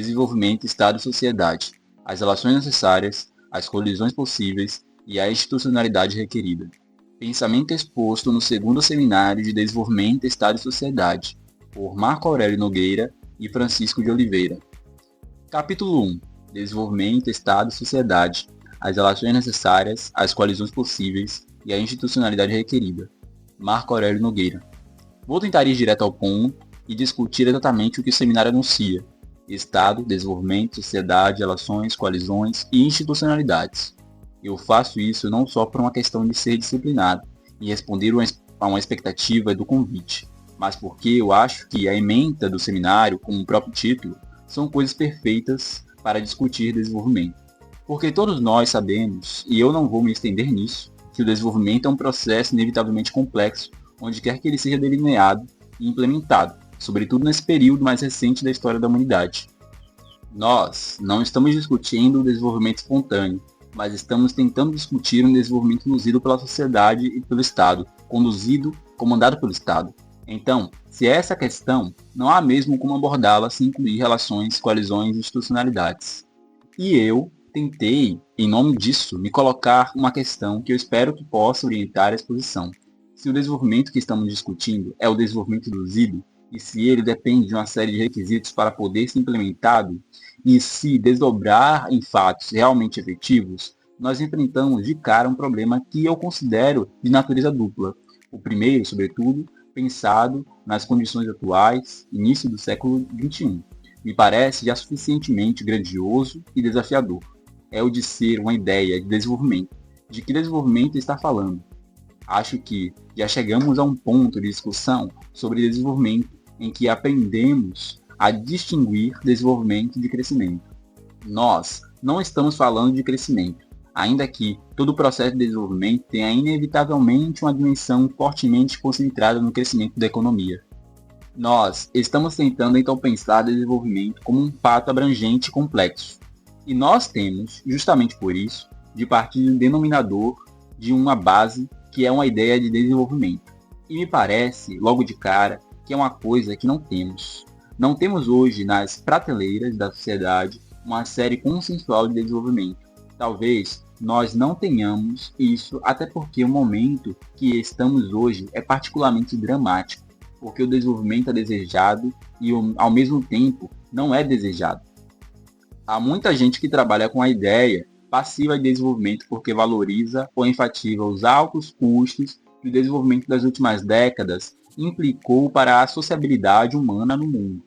desenvolvimento, Estado e sociedade, as relações necessárias, as colisões possíveis e a institucionalidade requerida. Pensamento exposto no segundo seminário de Desenvolvimento, Estado e Sociedade, por Marco Aurélio Nogueira e Francisco de Oliveira. Capítulo 1. Desenvolvimento, Estado e Sociedade, as relações necessárias, as colisões possíveis e a institucionalidade requerida. Marco Aurélio Nogueira. Vou tentar ir direto ao ponto e discutir exatamente o que o seminário anuncia: Estado, desenvolvimento, sociedade, relações, coalizões e institucionalidades. Eu faço isso não só por uma questão de ser disciplinado e responder a uma expectativa do convite, mas porque eu acho que a ementa do seminário, como o próprio título, são coisas perfeitas para discutir desenvolvimento. Porque todos nós sabemos, e eu não vou me estender nisso, que o desenvolvimento é um processo inevitavelmente complexo, onde quer que ele seja delineado e implementado, sobretudo nesse período mais recente da história da humanidade. Nós não estamos discutindo o desenvolvimento espontâneo, mas estamos tentando discutir um desenvolvimento induzido pela sociedade e pelo Estado, comandado pelo Estado. Então, se é essa a questão, não há mesmo como abordá-la sem incluir relações, coalizões e institucionalidades. E eu tentei, em nome disso, me colocar uma questão que eu espero que possa orientar a exposição. Se o desenvolvimento que estamos discutindo é o desenvolvimento induzido, e se ele depende de uma série de requisitos para poder ser implementado, e se desdobrar em fatos realmente efetivos, nós enfrentamos de cara um problema que eu considero de natureza dupla. O primeiro, sobretudo, pensado nas condições atuais, início do século XXI, me parece já suficientemente grandioso e desafiador. É o de ser uma ideia de desenvolvimento. De que desenvolvimento está falando? Acho que já chegamos a um ponto de discussão sobre desenvolvimento em que aprendemos a distinguir desenvolvimento de crescimento. Nós não estamos falando de crescimento, ainda que todo o processo de desenvolvimento tenha inevitavelmente uma dimensão fortemente concentrada no crescimento da economia. Nós estamos tentando então pensar desenvolvimento como um fato abrangente e complexo. E nós temos, justamente por isso, de partir de um denominador, de uma base, que é uma ideia de desenvolvimento. E me parece, logo de cara, que é uma coisa que não temos. Não temos hoje nas prateleiras da sociedade uma série consensual de desenvolvimento. Talvez nós não tenhamos isso, até porque o momento que estamos hoje é particularmente dramático, porque o desenvolvimento é desejado e ao mesmo tempo não é desejado. Há muita gente que trabalha com a ideia passiva de desenvolvimento porque valoriza ou enfatiza os altos custos que o desenvolvimento das últimas décadas implicou para a sociabilidade humana no mundo.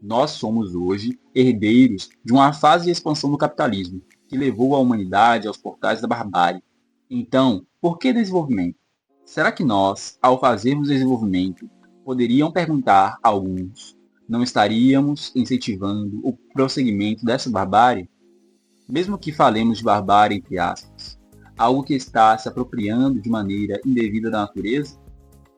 Nós somos hoje herdeiros de uma fase de expansão do capitalismo, que levou a humanidade aos portais da barbárie. Então, por que desenvolvimento? Será que nós, ao fazermos desenvolvimento, poderiam perguntar a alguns, não estaríamos incentivando o prosseguimento dessa barbárie? Mesmo que falemos de barbárie entre aspas, algo que está se apropriando de maneira indevida da natureza?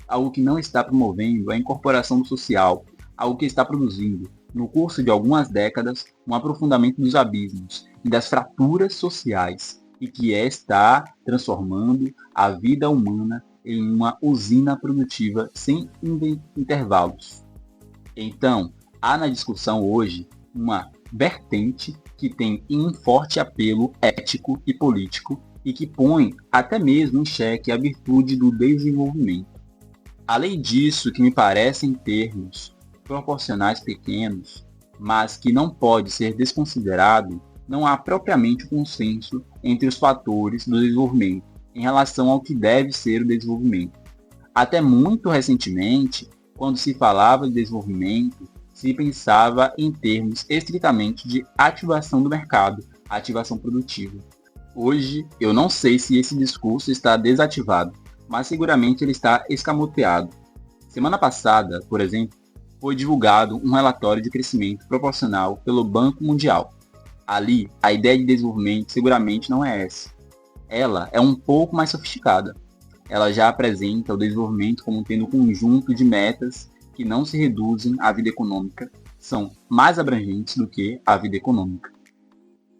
Algo que não está promovendo a incorporação do social, algo que está produzindo, no curso de algumas décadas, um aprofundamento dos abismos e das fraturas sociais, e que está transformando a vida humana em uma usina produtiva sem intervalos. Então, há na discussão hoje uma vertente que tem um forte apelo ético e político e que põe até mesmo em xeque a virtude do desenvolvimento. Além disso, que me parecem termos proporcionais pequenos, mas que não pode ser desconsiderado, não há propriamente um consenso entre os fatores do desenvolvimento em relação ao que deve ser o desenvolvimento. Até muito recentemente, quando se falava de desenvolvimento, se pensava em termos estritamente de ativação do mercado, ativação produtiva. Hoje, eu não sei se esse discurso está desativado, mas seguramente ele está escamoteado. Semana passada, por exemplo, foi divulgado um relatório de crescimento proporcional pelo Banco Mundial. Ali, a ideia de desenvolvimento seguramente não é essa. Ela é um pouco mais sofisticada. Ela já apresenta o desenvolvimento como tendo um conjunto de metas que não se reduzem à vida econômica, são mais abrangentes do que a vida econômica.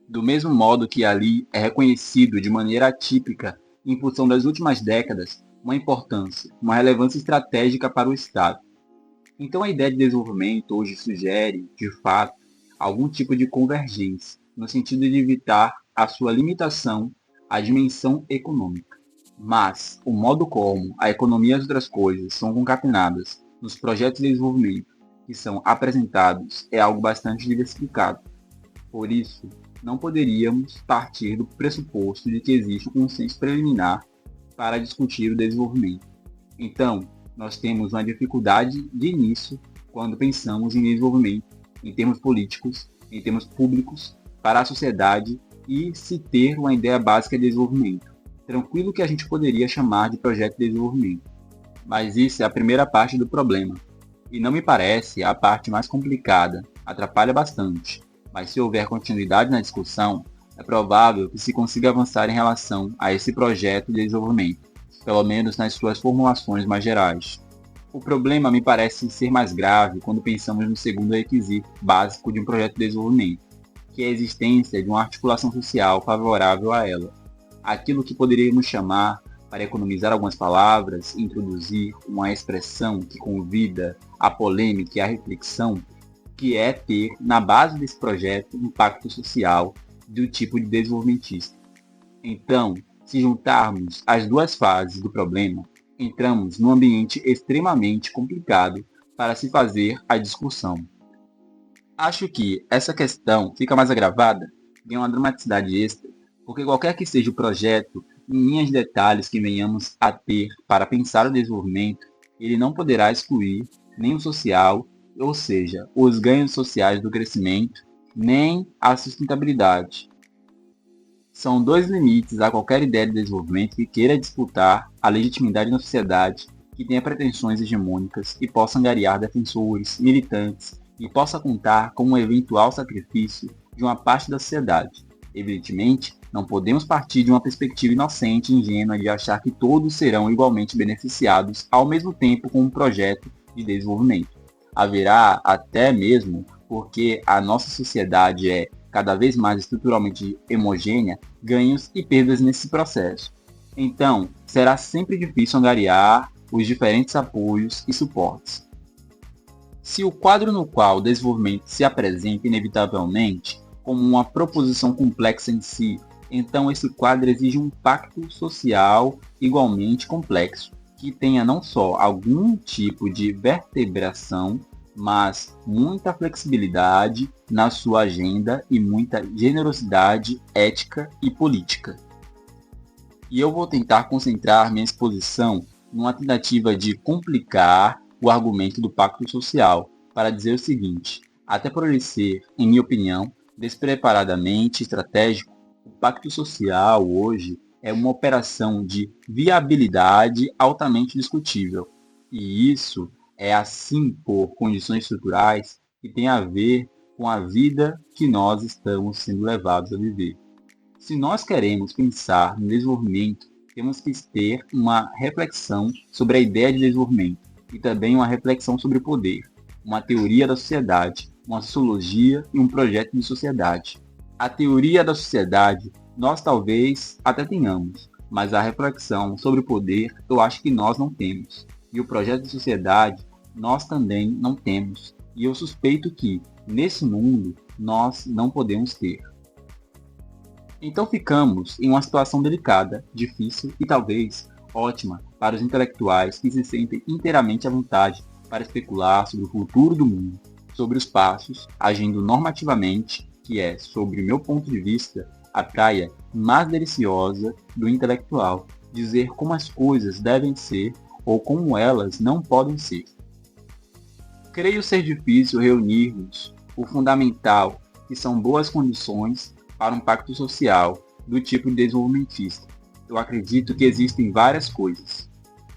Do mesmo modo que ali é reconhecido de maneira atípica, em função das últimas décadas, uma importância, uma relevância estratégica para o Estado. Então a ideia de desenvolvimento hoje sugere, de fato, algum tipo de convergência, no sentido de evitar a sua limitação à dimensão econômica. Mas o modo como a economia e as outras coisas são concatenadas nos projetos de desenvolvimento que são apresentados é algo bastante diversificado. Por isso, não poderíamos partir do pressuposto de que existe um consenso preliminar para discutir o desenvolvimento. Então, nós temos uma dificuldade de início quando pensamos em desenvolvimento, em termos políticos, em termos públicos, para a sociedade e se ter uma ideia básica de desenvolvimento. Tranquilo que a gente poderia chamar de projeto de desenvolvimento. Mas isso é a primeira parte do problema. E não me parece a parte mais complicada, atrapalha bastante. Mas se houver continuidade na discussão, é provável que se consiga avançar em relação a esse projeto de desenvolvimento, pelo menos nas suas formulações mais gerais. O problema me parece ser mais grave quando pensamos no segundo requisito básico de um projeto de desenvolvimento, que é a existência de uma articulação social favorável a ela. Aquilo que poderíamos chamar, para economizar algumas palavras, introduzir uma expressão que convida à polêmica e à reflexão, que é ter, na base desse projeto, um pacto social do tipo de desenvolvimentista. Então, se juntarmos as duas fases do problema, entramos num ambiente extremamente complicado para se fazer a discussão. Acho que essa questão fica mais agravada, ganha uma dramaticidade extra, porque qualquer que seja o projeto, em linhas de detalhes que venhamos a ter para pensar o desenvolvimento, ele não poderá excluir nem o social, ou seja, os ganhos sociais do crescimento, nem a sustentabilidade. São dois limites a qualquer ideia de desenvolvimento que queira disputar a legitimidade na sociedade, que tenha pretensões hegemônicas e possa angariar defensores, militantes e possa contar com um eventual sacrifício de uma parte da sociedade. Evidentemente, não podemos partir de uma perspectiva inocente e ingênua de achar que todos serão igualmente beneficiados ao mesmo tempo com um projeto de desenvolvimento. Haverá até mesmo, porque a nossa sociedade é cada vez mais estruturalmente homogênea, ganhos e perdas nesse processo. Então, será sempre difícil angariar os diferentes apoios e suportes. Se o quadro no qual o desenvolvimento se apresenta inevitavelmente como uma proposição complexa em si, então esse quadro exige um pacto social igualmente complexo, que tenha não só algum tipo de vertebração, mas muita flexibilidade na sua agenda e muita generosidade ética e política. E eu vou tentar concentrar minha exposição numa tentativa de complicar o argumento do pacto social, para dizer o seguinte: até por ele ser, em minha opinião, despreparadamente estratégico, o pacto social hoje é uma operação de viabilidade altamente discutível. E isso é assim por condições estruturais que tem a ver com a vida que nós estamos sendo levados a viver. Se nós queremos pensar no desenvolvimento, temos que ter uma reflexão sobre a ideia de desenvolvimento e também uma reflexão sobre o poder, uma teoria da sociedade, uma sociologia e um projeto de sociedade. A teoria da sociedade nós talvez até tenhamos, mas a reflexão sobre o poder eu acho que nós não temos. E o projeto de sociedade nós também não temos. E eu suspeito que, nesse mundo, nós não podemos ter. Então ficamos em uma situação delicada, difícil e talvez ótima para os intelectuais que se sentem inteiramente à vontade para especular sobre o futuro do mundo, sobre os passos, agindo normativamente, que é, sob meu ponto de vista, a praia mais deliciosa do intelectual, dizer como as coisas devem ser ou como elas não podem ser. Creio ser difícil reunirmos o fundamental, que são boas condições para um pacto social do tipo desenvolvimentista. Eu acredito que existem várias coisas.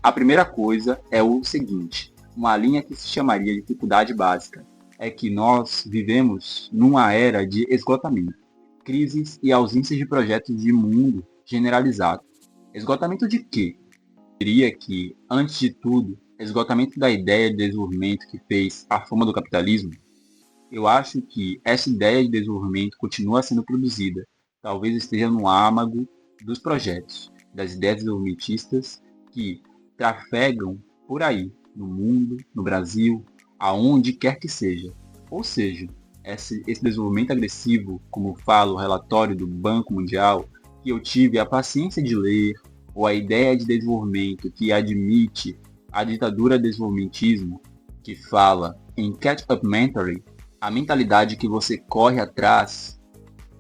A primeira coisa é o seguinte, uma linha que se chamaria de dificuldade básica, é que nós vivemos numa era de esgotamento, crises e ausência de projetos de mundo generalizado. Esgotamento de quê? Eu diria que, antes de tudo, esgotamento da ideia de desenvolvimento que fez a fama do capitalismo. Eu acho que essa ideia de desenvolvimento continua sendo produzida, talvez esteja no âmago dos projetos, das ideias desenvolvimentistas que trafegam por aí, no mundo, no Brasil, aonde quer que seja. Ou seja, esse desenvolvimento agressivo, como fala o relatório do Banco Mundial, que eu tive a paciência de ler, ou a ideia de desenvolvimento que admite a ditadura desenvolvimentismo, que fala em catch-up mentality, a mentalidade que você corre atrás,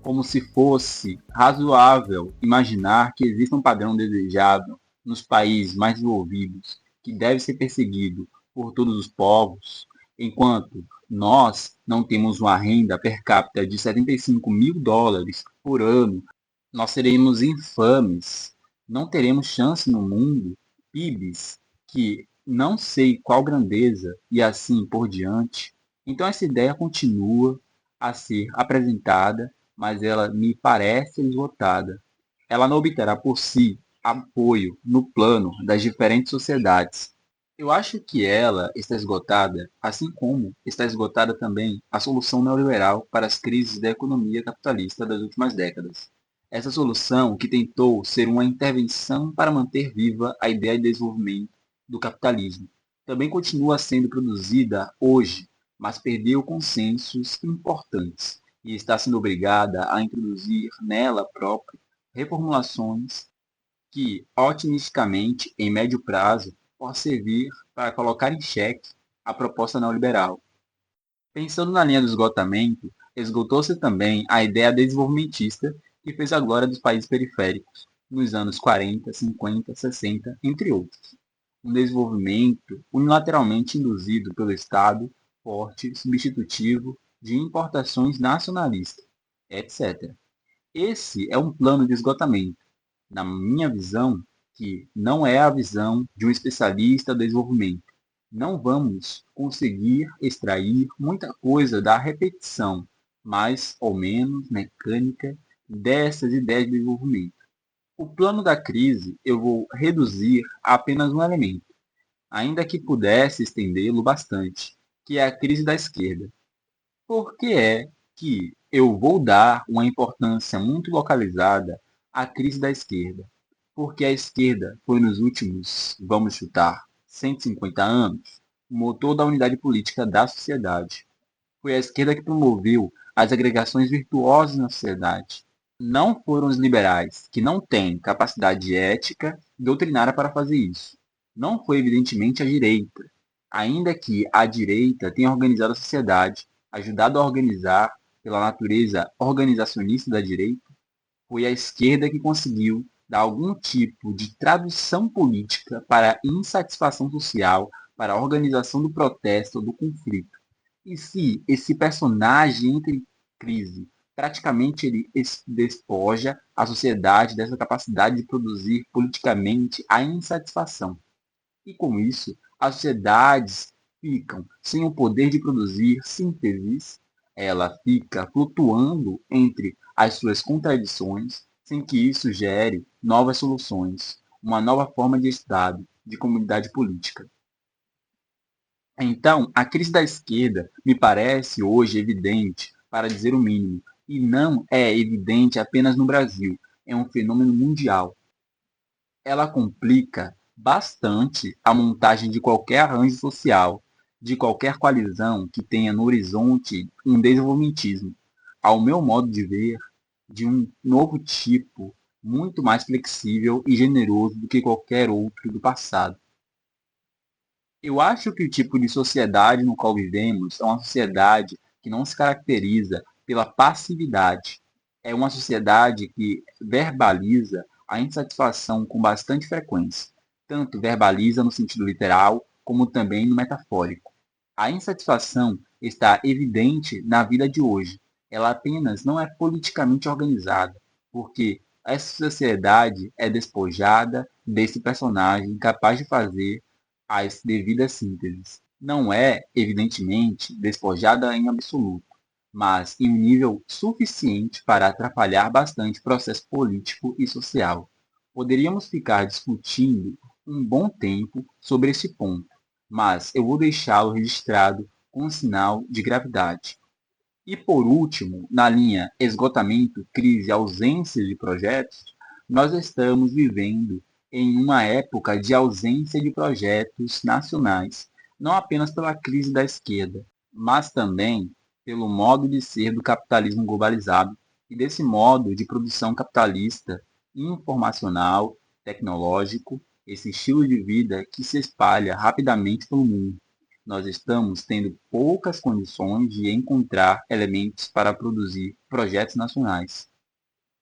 como se fosse razoável imaginar que existe um padrão desejável nos países mais desenvolvidos, que deve ser perseguido por todos os povos, enquanto nós não temos uma renda per capita de 75 mil dólares por ano, nós seremos infames, não teremos chance no mundo, PIBs que não sei qual grandeza e assim por diante. Então essa ideia continua a ser apresentada, mas ela me parece esgotada. Ela não obterá por si apoio no plano das diferentes sociedades. Eu acho que ela está esgotada, assim como está esgotada também a solução neoliberal para as crises da economia capitalista das últimas décadas. Essa solução que tentou ser uma intervenção para manter viva a ideia de desenvolvimento do capitalismo, também continua sendo produzida hoje, mas perdeu consensos importantes e está sendo obrigada a introduzir nela própria reformulações que, otimisticamente, em médio prazo, pode servir para colocar em xeque a proposta neoliberal. Pensando na linha do esgotamento, esgotou-se também a ideia desenvolvimentista que fez a glória dos países periféricos, nos anos 40, 50, 60, entre outros. Um desenvolvimento unilateralmente induzido pelo Estado, forte, substitutivo de importações nacionalistas, etc. Esse é um plano de esgotamento, na minha visão, que não é a visão de um especialista do desenvolvimento. Não vamos conseguir extrair muita coisa da repetição, mais ou menos mecânica, dessas ideias de desenvolvimento. O plano da crise eu vou reduzir a apenas um elemento, ainda que pudesse estendê-lo bastante, que é a crise da esquerda. Por que é que eu vou dar uma importância muito localizada à crise da esquerda? Porque a esquerda foi nos últimos, vamos chutar, 150 anos, o motor da unidade política da sociedade. Foi a esquerda que promoveu as agregações virtuosas na sociedade. Não foram os liberais, que não têm capacidade ética e doutrinária para fazer isso. Não foi, evidentemente, a direita, ainda que a direita tenha organizado a sociedade, ajudado a organizar pela natureza organizacionista da direita, foi a esquerda que conseguiu dar algum tipo de tradução política para a insatisfação social, para a organização do protesto ou do conflito. E se esse personagem entra em crise, praticamente ele despoja a sociedade dessa capacidade de produzir politicamente a insatisfação. E com isso, as sociedades ficam sem o poder de produzir sínteses, ela fica flutuando entre as suas contradições, sem que isso gere novas soluções, uma nova forma de Estado, de comunidade política. Então, a crise da esquerda me parece hoje evidente, para dizer o mínimo, e não é evidente apenas no Brasil, é um fenômeno mundial. Ela complica bastante a montagem de qualquer arranjo social, de qualquer coalizão que tenha no horizonte um desenvolvimentismo, ao meu modo de ver, de um novo tipo, muito mais flexível e generoso do que qualquer outro do passado. Eu acho que o tipo de sociedade no qual vivemos é uma sociedade que não se caracteriza pela passividade. É uma sociedade que verbaliza a insatisfação com bastante frequência. Tanto verbaliza no sentido literal, como também no metafórico. A insatisfação está evidente na vida de hoje. Ela apenas não é politicamente organizada, porque essa sociedade é despojada desse personagem capaz de fazer as devidas sínteses. Não é, evidentemente, despojada em absoluto, mas em um nível suficiente para atrapalhar bastante o processo político e social. Poderíamos ficar discutindo um bom tempo sobre esse ponto, mas eu vou deixá-lo registrado com um sinal de gravidade. E por último, na linha esgotamento, crise, ausência de projetos, nós estamos vivendo em uma época de ausência de projetos nacionais, não apenas pela crise da esquerda, mas também pelo modo de ser do capitalismo globalizado e desse modo de produção capitalista, informacional, tecnológico, esse estilo de vida que se espalha rapidamente pelo mundo. Nós estamos tendo poucas condições de encontrar elementos para produzir projetos nacionais.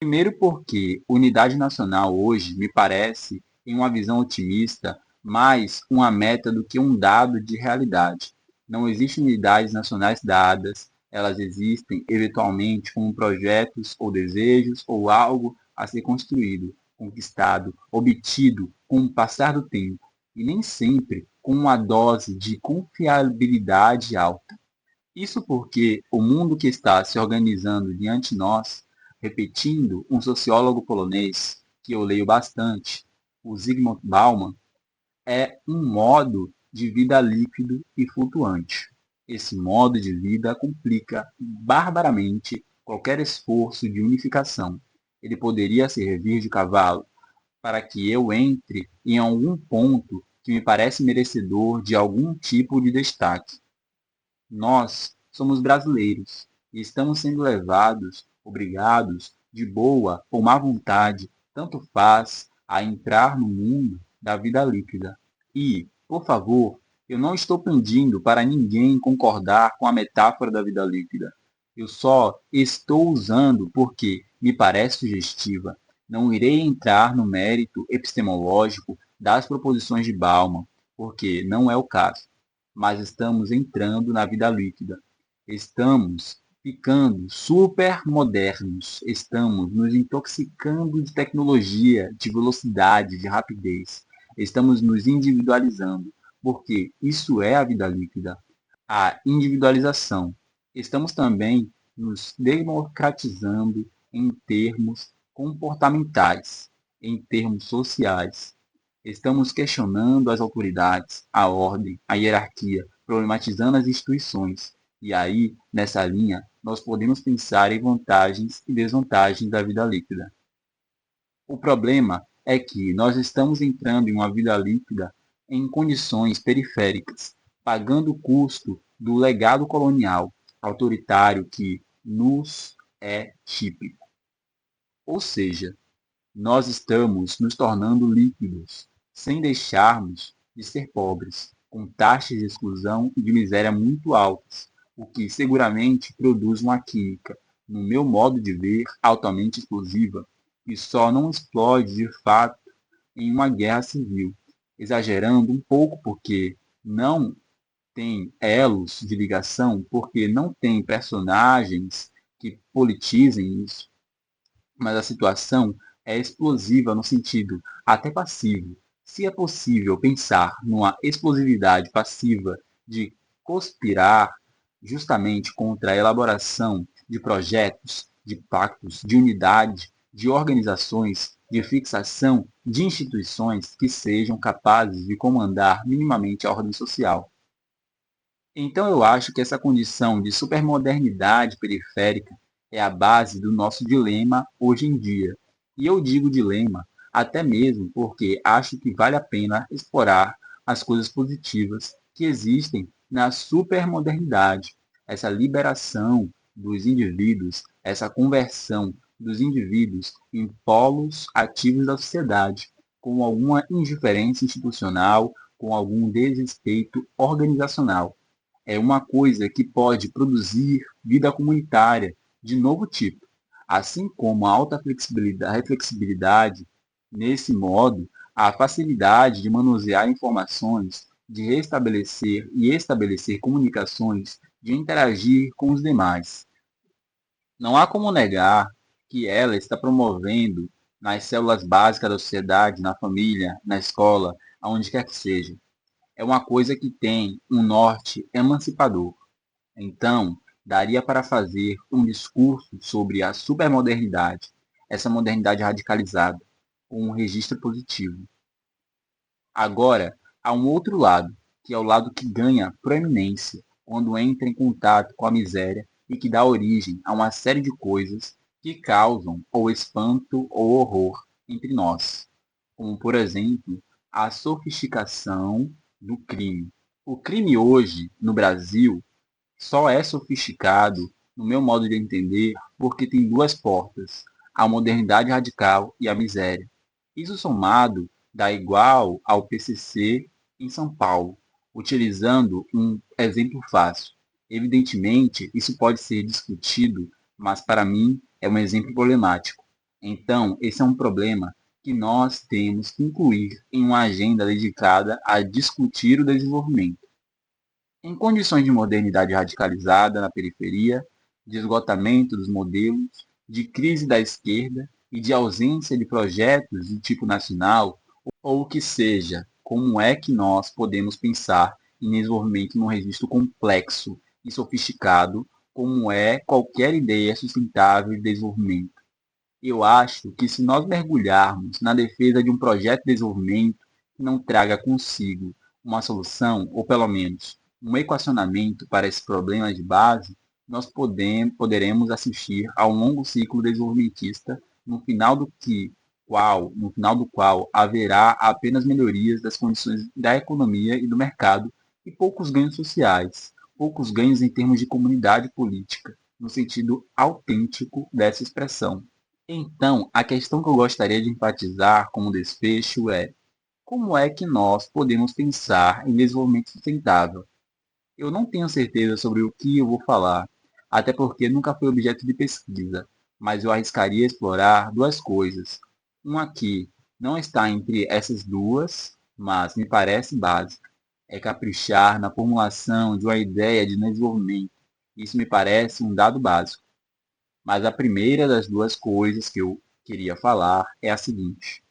Primeiro porque unidade nacional hoje me parece, em uma visão otimista, mais uma meta do que um dado de realidade. Não existem unidades nacionais dadas, elas existem eventualmente como projetos ou desejos ou algo a ser construído, conquistado, obtido com o passar do tempo, e nem sempre com uma dose de confiabilidade alta. Isso porque o mundo que está se organizando diante de nós, repetindo um sociólogo polonês que eu leio bastante, o Zygmunt Bauman, é um modo de vida líquido e flutuante. Esse modo de vida complica barbaramente qualquer esforço de unificação. Ele poderia servir de cavalo para que eu entre em algum ponto que me parece merecedor de algum tipo de destaque. Nós somos brasileiros e estamos sendo levados, obrigados, de boa ou má vontade, tanto faz, a entrar no mundo da vida líquida. E, por favor, eu não estou pedindo para ninguém concordar com a metáfora da vida líquida. Eu só estou usando porque me parece sugestiva. Não irei entrar no mérito epistemológico das proposições de Bauman, porque não é o caso, mas estamos entrando na vida líquida. Estamos ficando super modernos, estamos nos intoxicando de tecnologia, de velocidade, de rapidez. Estamos nos individualizando, porque isso é a vida líquida, a individualização. Estamos também nos democratizando em termos comportamentais, em termos sociais. Estamos questionando as autoridades, a ordem, a hierarquia, problematizando as instituições. E aí, nessa linha, nós podemos pensar em vantagens e desvantagens da vida líquida. O problema é que nós estamos entrando em uma vida líquida em condições periféricas, pagando o custo do legado colonial autoritário que nos é típico. Ou seja, nós estamos nos tornando líquidos, sem deixarmos de ser pobres, com taxas de exclusão e de miséria muito altas, o que seguramente produz uma química, no meu modo de ver, altamente explosiva, e só não explode de fato em uma guerra civil, exagerando um pouco porque não tem elos de ligação, porque não tem personagens que politizem isso, mas a situação é explosiva no sentido até passivo. Se é possível pensar numa explosividade passiva de conspirar justamente contra a elaboração de projetos, de pactos, de unidade, de organizações, de fixação de instituições que sejam capazes de comandar minimamente a ordem social. Então eu acho que essa condição de supermodernidade periférica é a base do nosso dilema hoje em dia. E eu digo dilema até mesmo porque acho que vale a pena explorar as coisas positivas que existem na supermodernidade, essa liberação dos indivíduos, essa conversão dos indivíduos em polos ativos da sociedade, com alguma indiferença institucional, com algum desrespeito organizacional. É uma coisa que pode produzir vida comunitária de novo tipo, assim como a alta flexibilidade, nesse modo, a facilidade de manusear informações, de restabelecer e estabelecer comunicações, de interagir com os demais. Não há como negar que ela está promovendo nas células básicas da sociedade, na família, na escola, aonde quer que seja, é uma coisa que tem um norte emancipador. Então, daria para fazer um discurso sobre a supermodernidade, essa modernidade radicalizada, com um registro positivo. Agora, há um outro lado, que é o lado que ganha proeminência quando entra em contato com a miséria e que dá origem a uma série de coisas que causam ou espanto ou horror entre nós, como, por exemplo, a sofisticação do crime. O crime hoje, no Brasil, Só é sofisticado, no meu modo de entender, porque tem duas portas, a modernidade radical e a miséria. Isso somado dá igual ao PCC em São Paulo, utilizando um exemplo fácil. Evidentemente, isso pode ser discutido, mas para mim é um exemplo problemático. Então, esse é um problema que nós temos que incluir em uma agenda dedicada a discutir o desenvolvimento. Em condições de modernidade radicalizada na periferia, de esgotamento dos modelos, de crise da esquerda e de ausência de projetos de tipo nacional, ou o que seja, como é que nós podemos pensar em desenvolvimento num registro complexo e sofisticado, como é qualquer ideia sustentável de desenvolvimento? Eu acho que se nós mergulharmos na defesa de um projeto de desenvolvimento que não traga consigo uma solução, ou pelo menos um equacionamento para esses problemas de base, nós poderemos assistir a um longo ciclo desenvolvimentista no final do qual haverá apenas melhorias das condições da economia e do mercado e poucos ganhos sociais, poucos ganhos em termos de comunidade política, no sentido autêntico dessa expressão. Então, a questão que eu gostaria de enfatizar como desfecho é: como é que nós podemos pensar em desenvolvimento sustentável? Eu não tenho certeza sobre o que eu vou falar, até porque nunca foi objeto de pesquisa, mas eu arriscaria explorar duas coisas. Uma que não está entre essas duas, mas me parece básica, é caprichar na formulação de uma ideia de desenvolvimento. Isso me parece um dado básico. Mas a primeira das duas coisas que eu queria falar é a seguinte: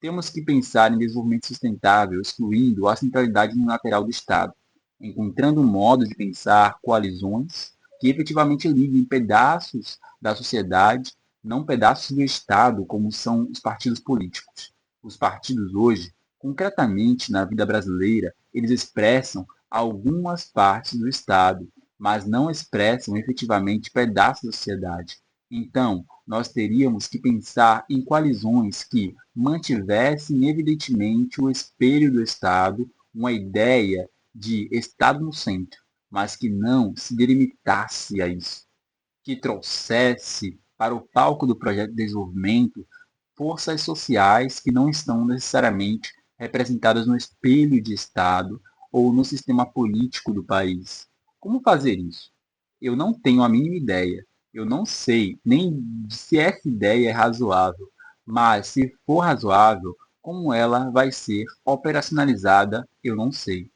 temos que pensar em desenvolvimento sustentável, excluindo a centralidade unilateral do Estado, encontrando um modo de pensar coalizões que efetivamente liguem pedaços da sociedade, não pedaços do Estado, como são os partidos políticos. Os partidos hoje, concretamente na vida brasileira, eles expressam algumas partes do Estado, mas não expressam efetivamente pedaços da sociedade. Então, nós teríamos que pensar em coalizões que mantivessem evidentemente o espelho do Estado, uma ideia de Estado no centro, mas que não se delimitasse a isso, que trouxesse para o palco do projeto de desenvolvimento forças sociais que não estão necessariamente representadas no espelho de Estado ou no sistema político do país. Como fazer isso? Eu não tenho a mínima ideia. Eu não sei nem se essa ideia é razoável, mas se for razoável, como ela vai ser operacionalizada, eu não sei.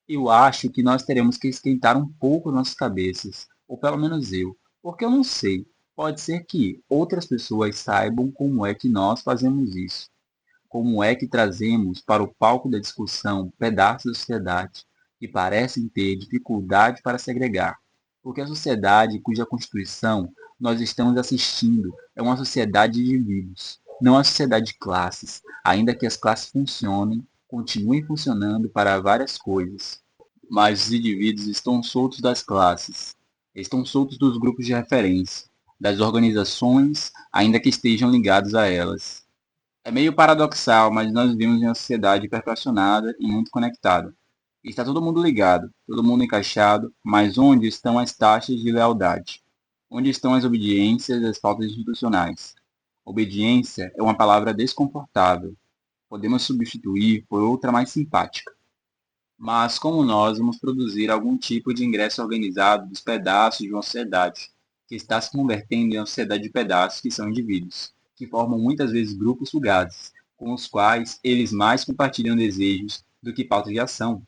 Eu acho que nós teremos que esquentar um pouco nossas cabeças, ou pelo menos eu, porque eu não sei. Pode ser que outras pessoas saibam como é que nós fazemos isso, como é que trazemos para o palco da discussão pedaços da sociedade que parecem ter dificuldade para segregar, porque a sociedade cuja constituição nós estamos assistindo é uma sociedade de indivíduos, não uma sociedade de classes, ainda que as classes funcionem, continuem funcionando para várias coisas, mas os indivíduos estão soltos das classes, estão soltos dos grupos de referência, das organizações, ainda que estejam ligados a elas. É meio paradoxal, mas nós vivemos em uma sociedade hiperpressionada e muito conectada. Está todo mundo ligado, todo mundo encaixado, mas onde estão as taxas de lealdade? Onde estão as obediências e as faltas institucionais? Obediência é uma palavra desconfortável. Podemos substituir por outra mais simpática. Mas como nós vamos produzir algum tipo de ingresso organizado dos pedaços de uma sociedade, que está se convertendo em uma sociedade de pedaços que são indivíduos, que formam muitas vezes grupos fugazes, com os quais eles mais compartilham desejos do que pautas de ação?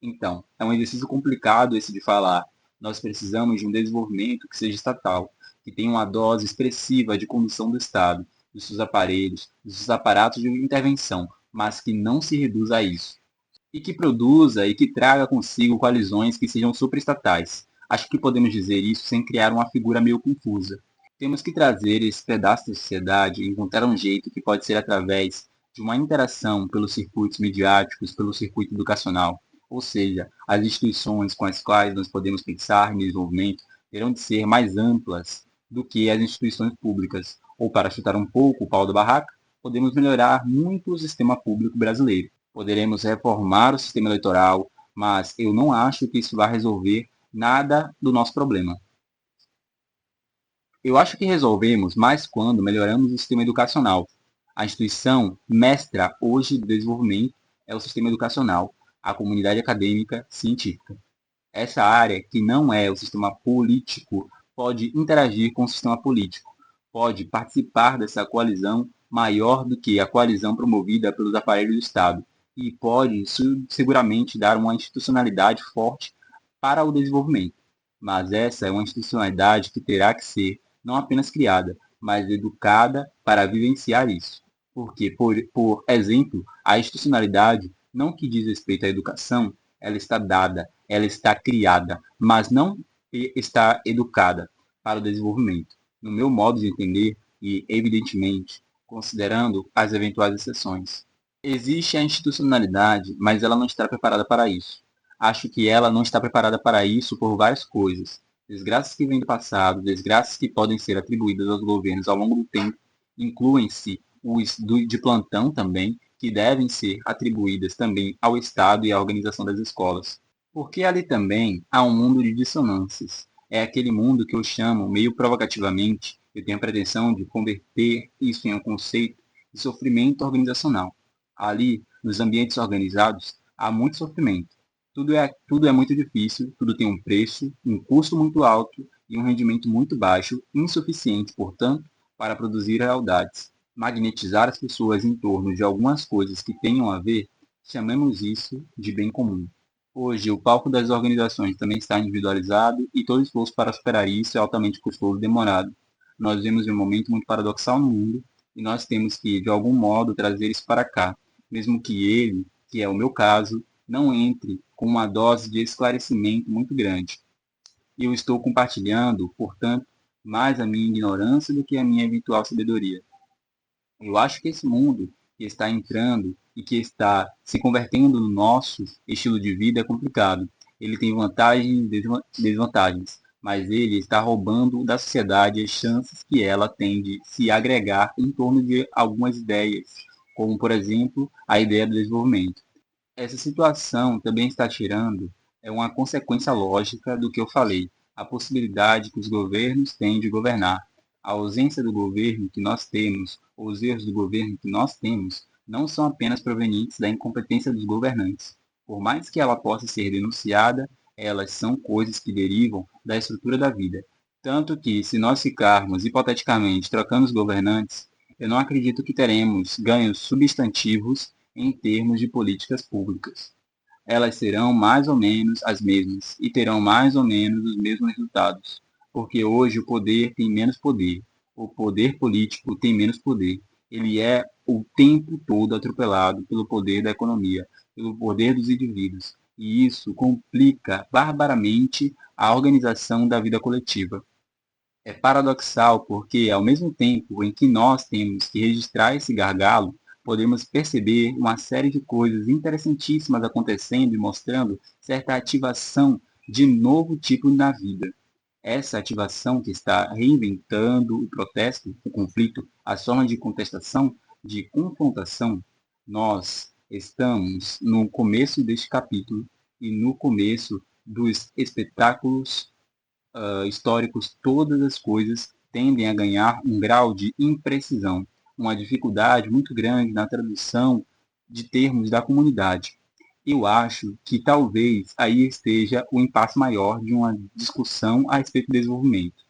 Então, é um exercício complicado esse de falar. Nós precisamos de um desenvolvimento que seja estatal, que tenha uma dose expressiva de condução do Estado, dos seus aparelhos, dos seus aparatos de intervenção, mas que não se reduza a isso e que produza e que traga consigo coalizões que sejam supraestatais. Acho que podemos dizer isso sem criar uma figura meio confusa. Temos que trazer esse pedaço da sociedade e encontrar um jeito que pode ser através de uma interação pelos circuitos midiáticos, pelo circuito educacional. Ou seja, as instituições com as quais nós podemos pensar em desenvolvimento terão de ser mais amplas do que as instituições públicas. Ou, para chutar um pouco o pau da barraca, podemos melhorar muito o sistema público brasileiro. Poderemos reformar o sistema eleitoral, mas eu não acho que isso vai resolver nada do nosso problema. Eu acho que resolvemos mais quando melhoramos o sistema educacional. A instituição mestra hoje do desenvolvimento é o sistema educacional, a comunidade acadêmica científica. Essa área, que não é o sistema político, pode interagir com o sistema político, pode participar dessa coalizão maior do que a coalizão promovida pelos aparelhos do Estado, e pode seguramente dar uma institucionalidade forte para o desenvolvimento. Mas essa é uma institucionalidade que terá que ser não apenas criada, mas educada para vivenciar isso. Porque, por exemplo, a institucionalidade, não que diz respeito à educação, ela está dada, ela está criada, mas não está educada para o desenvolvimento. No meu modo de entender, e evidentemente, considerando as eventuais exceções. Existe a institucionalidade, mas ela não está preparada para isso. Acho que ela não está preparada para isso por várias coisas. Desgraças que vêm do passado, desgraças que podem ser atribuídas aos governos ao longo do tempo, incluem-se os de plantão também, que devem ser atribuídas também ao Estado e à organização das escolas. Porque ali também há um mundo de dissonâncias. É aquele mundo que eu chamo, meio provocativamente, eu tenho a pretensão de converter isso em um conceito de sofrimento organizacional. Ali, nos ambientes organizados, há muito sofrimento. Tudo é muito difícil, tudo tem um preço, um custo muito alto e um rendimento muito baixo, insuficiente, portanto, para produzir realidades. Magnetizar as pessoas em torno de algumas coisas que tenham a ver, chamemos isso de bem comum. Hoje, o palco das organizações também está individualizado e todo esforço para superar isso é altamente custoso e demorado. Nós vivemos em um momento muito paradoxal no mundo e nós temos que, de algum modo, trazer isso para cá, mesmo que ele, que é o meu caso, não entre com uma dose de esclarecimento muito grande. E eu estou compartilhando, portanto, mais a minha ignorância do que a minha eventual sabedoria. Eu acho que esse mundo que está entrando e que está se convertendo no nosso estilo de vida é complicado. Ele tem vantagens e desvantagens, mas ele está roubando da sociedade as chances que ela tem de se agregar em torno de algumas ideias, como, por exemplo, a ideia do desenvolvimento. Essa situação também está tirando uma consequência lógica do que eu falei, a possibilidade que os governos têm de governar. A ausência do governo que nós temos, ou os erros do governo que nós temos, não são apenas provenientes da incompetência dos governantes. Por mais que ela possa ser denunciada, elas são coisas que derivam da estrutura da vida. Tanto que, se nós ficarmos, hipoteticamente, trocando os governantes, eu não acredito que teremos ganhos substantivos em termos de políticas públicas. Elas serão mais ou menos as mesmas e terão mais ou menos os mesmos resultados, porque hoje o poder tem menos poder, o poder político tem menos poder. Ele é o tempo todo atropelado pelo poder da economia, pelo poder dos indivíduos, e isso complica barbaramente a organização da vida coletiva. É paradoxal porque, ao mesmo tempo em que nós temos que registrar esse gargalo, podemos perceber uma série de coisas interessantíssimas acontecendo e mostrando certa ativação de novo tipo na vida. Essa ativação que está reinventando o protesto, o conflito, as formas de contestação, de confrontação, nós estamos no começo deste capítulo e no começo dos espetáculos históricos, todas as coisas tendem a ganhar um grau de imprecisão, uma dificuldade muito grande na tradução de termos da comunidade. Eu acho que talvez aí esteja o impasse maior de uma discussão a respeito do desenvolvimento.